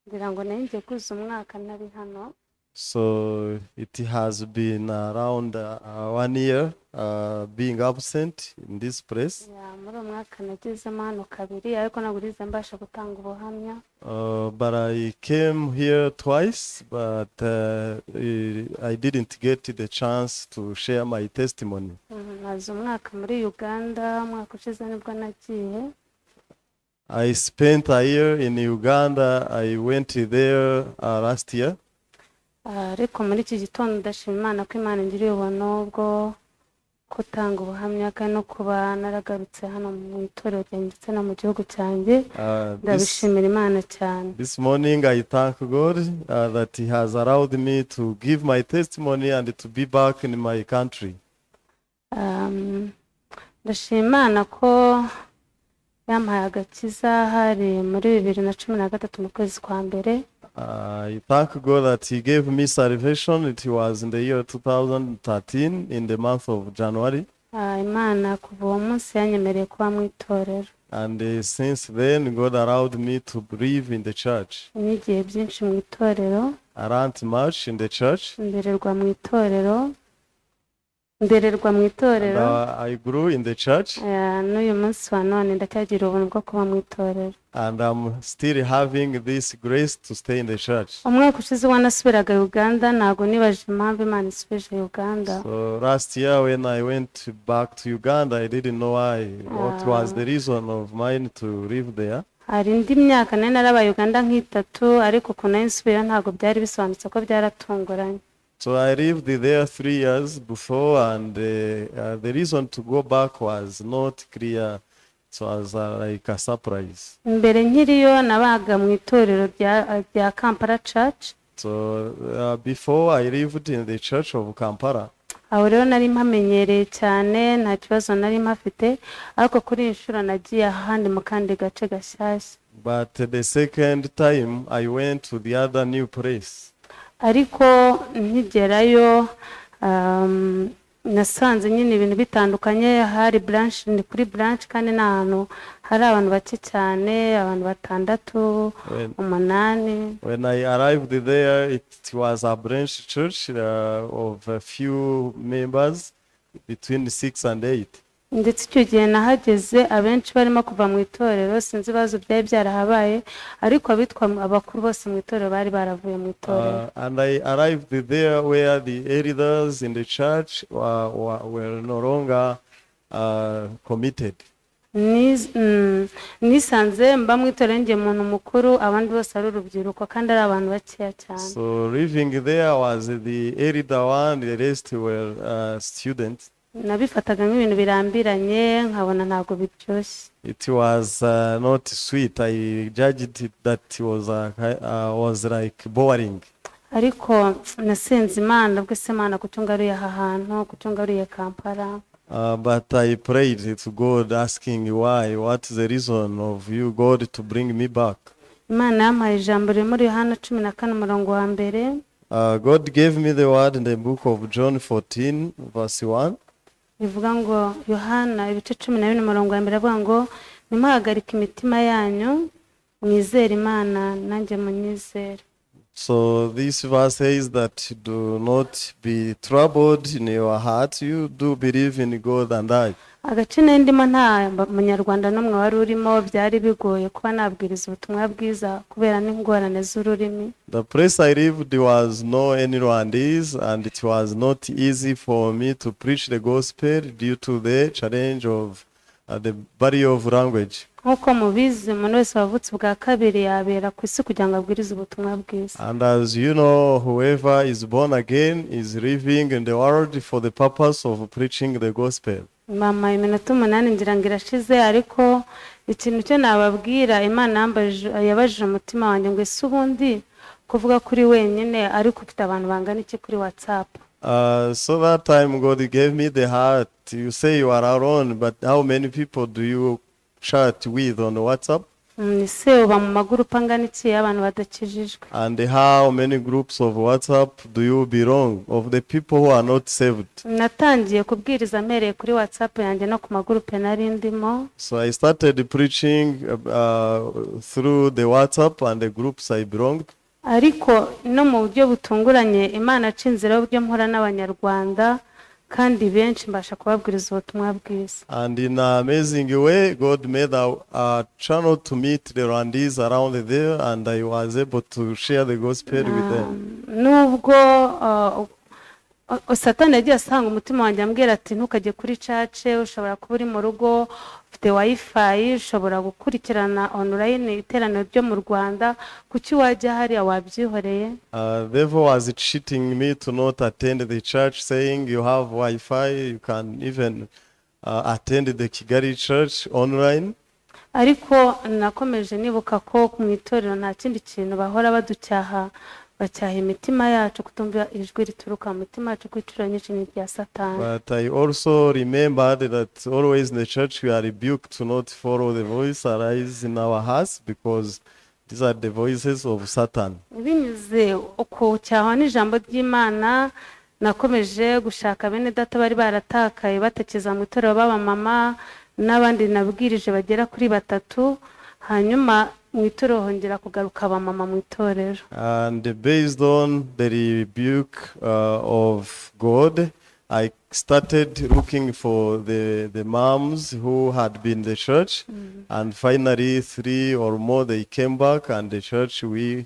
ngira ngo nanjye kuza umwaka nari hano. So it has been around 1 year being absent in this place. Muri umwaka nagezemo hano kabiri ariko nagurize mbasha gutanga ubuhamya. But I came here twice, but I didn't get the chance to share my testimony. Nazo umwaka muri Uganda, umwaka ushize nibwo nagiye. I spent a year in Uganda. I went there last year. Ariko muri iki gitondo ndashima Imana ko Imana ingiriye ubuntu bwo gutanga ubuhamya kandi no kuba naragarutse hano mu itorero ryanjye ndetse no mu gihugu cyanjye. Ndabishimira Imana cyane. This morning I thank God that He has allowed me to give my testimony and to be back in my country. Ndashima Imana ko yampaye agakiza hari muri 2013 mu kwezi kwa mbere. I thank God that He gave me salvation. It was in the year 2013 in the month of January. Imana kuva uwo munsi yanyemereye kuba mu itorero. And since then God allowed me to live in the church. Nigiye byinshi mu itorero. I learned much in the church. Ndererwa mu itorero. I grew in the church. N'uyu munsi wa none ndacyagira ubuntu bwo kuba mu itorero. And I'm still having this grace to stay in the church. Umwaka ushize wanasubiraga Uganda ntago nibaje impamvu Imana isubije Uganda. So last year when I went back to Uganda, I didn't know why. What was the reason of mine to live there? Hari indi myaka nari narabaye Uganda nk'itatu ariko ko nari nsubira ntago byari bisobanutse ko byaratunguranye. So I lived there 3 years before, and the reason to go back was not clear. It was like a surprise. Mbere nkiriyo nabaga mu itorero rya Kampala Church. So before I lived in the church of Kampala. Aho rero nari mpamenyereye cyane nta kibazo nari mpafite ariko kuri inshuro nagiye ahandi mu kandi gace gashyashya. But the second time I went to the other new place. Ariko nkigerayo nasanze nyine ibintu bitandukanye. Hari branch ni kuri branch kandi n'ahantu hari abantu bake cyane, abantu 6 8. When I arrived there, it was a branch church of a few members, between 6 and 8. Ndetse icyo gihe nahageze abenshi barimo kuva mu itorero, sinzi bazo byari byarahabaye ariko abitwa abakuru bose mu itorero bari baravuye mu itorero. And I arrived there where the elders in the church were no longer committed. Nisanze mba mu itorero ngiye umuntu mukuru abandi bose ari urubyiruko kandi ari abantu bakeya cyane. So living there was the elder one, the rest were students. Nabifataga nk'ibintu birambiranye nkabona ntago biryoshye. It was not sweet. I judged it that it was like boring. Ariko nasenze Imana bwo se Imana kutungaruye aha hantu kutungaruye Kampala. But I prayed to God asking why, what is the reason of you God to bring me back. Imana yampaye ijambo riri muri Yohana 14:1. God gave me the word in the book of John 14 verse 1. Bivuga ngo Yohana ibice 14:1 avuga ngo nimuhagarike imitima yanyu mwizere Imana nanjye munyizere. So this verse says that do not be troubled in your heart, you do believe in God and I. Agace ndimo nta munyarwanda n'umwe wari urimo byari bigoye kuba nabwiriza ubutumwa bwiza kubera n'ingorane z'ururimi. The place I lived was no any Rwandese, and it was not easy for me to preach the gospel due to the challenge of the barrier of language. Nkuko mubizi umuntu wese wavutse bwa kabiri yabera ku isi kugira ngo abwirize ubutumwa bwiza. And as you know, whoever is born again is living in the world for the purpose of preaching the gospel. Mama iminota 8 ngira ngo irashize ariko ikintu cyo nababwira Imana yabajije umutima wanjye ngo ese ubundi kuvuga kuri wenyine ariko ufite abantu bangana iki kuri WhatsApp. So that time God gave me the heart. You say you are alone, but how many people do you chat with on WhatsApp? ese uba mu magurupe angana iki y'abantu badakijijwe? And how many groups of WhatsApp do you belong of the people who are not saved? Natangiye kubwiriza mpereye kuri WhatsApp yanjye no ku magurupe nari ndimo. So I started preaching through the WhatsApp and the groups I belonged. Ariko no mu buryo butunguranye Imana aca inzira y'uburyo mpora n'abanyarwanda kandi benshi mbasha kubabwiriza ubutumwa bwiza. And in an amazing way, God made a channel to meet the Rwandese around there, and I was able to share the gospel with them. Nubwo Satani yagiye asanga umutima wanjye ambwira ati ntukajye kuri church, ushobora kuba uri mu rugo ufite wifi, ushobora gukurikirana online iteraniro ryo mu Rwanda, kuki wajya hariya wabyihoreye? Therefore was cheating me to not attend the church, saying you have Wi-Fi, you can even attend the Kigali church online. Ariko nakomeje nibuka ko mu itorero nta kindi kintu bahora baducyaha, bacyaha imitima yacu kutumva ijwi rituruka mu mitima yacu kwiciro nyinshi n'irya Satani. But I also remembered that always in the church we are rebuked to not follow the voice arise in our hearts, because these are the voices of Satan. Binyuze uko cyahwa n'ijambo ry'Imana, nakomeje gushaka bene data bari baratakaye batekereza mu itorero b'abamama n'abandi nabwirije bagera kuri 3, hanyuma mu itorero hongera kugaruka abamama mu itorero. And based on the rebuke of God, I started looking for the moms who had been in the church, and finally 3 or more they came back, and the church we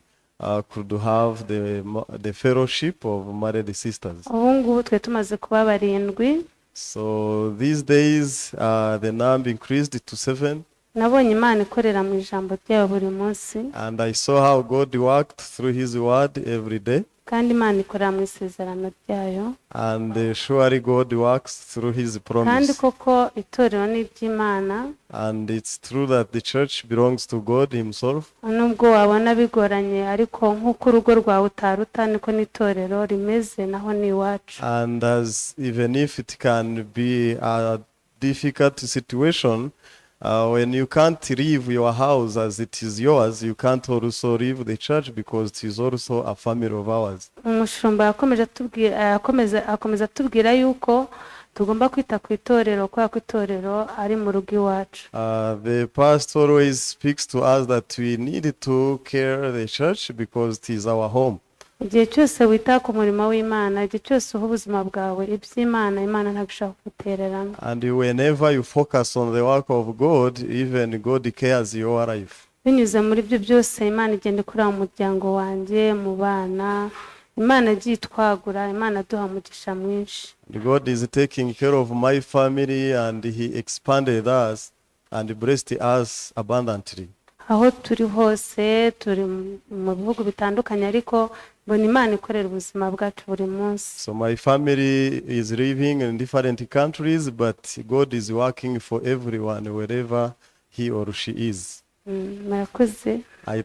could have the fellowship of married sisters. Ubu ngubu twe tumaze kuba 7. So these days the number increased to 7. Nabonye Imana ikorera mu ijambo ryayo buri munsi, And I saw how God worked through his word every day. kandi Imana ikorera mu isezerano ryayo, And surely God works through his kandi promise. koko itorero ni iry'Imana. And it's true that the church belongs to God himself. Nubwo wabona bigoranye, ariko nk'uko urugo rwawe utaruta niko n'itorero rimeze, naho ni iwacu. And as even if it can be a difficult situation, when you can't leave your house as it is yours, you can't also leave the church, because it is also a family of ours. Umushumba akomeza atubwira yuko tugomba kwita ku itorero, kubera ko itorero ari mu rugo iwacu. The pastor always speaks to us that we need to care the church because it is our home. Igihe cyose wita ku murimo w'Imana, igihe cyose uha ubuzima bwawe iby'Imana, Imana ntabwo ishaka kugutererana. And whenever you focus on the work of God, even God cares your life. Binyuze muri byo byose Imana igenda ikorera mu muryango wanjye, mu bana, Imana igiye itwagura, Imana aduha umugisha mwinshi. God is taking care of my family, and he expanded us and blessed us abundantly. Aho turi hose, turi mu bihugu bitandukanye, ariko mbona Imana ikorera ubuzima bwacu buri munsi. So my family is living in different countries, but God is working for everyone wherever he or she is. Murakoze. I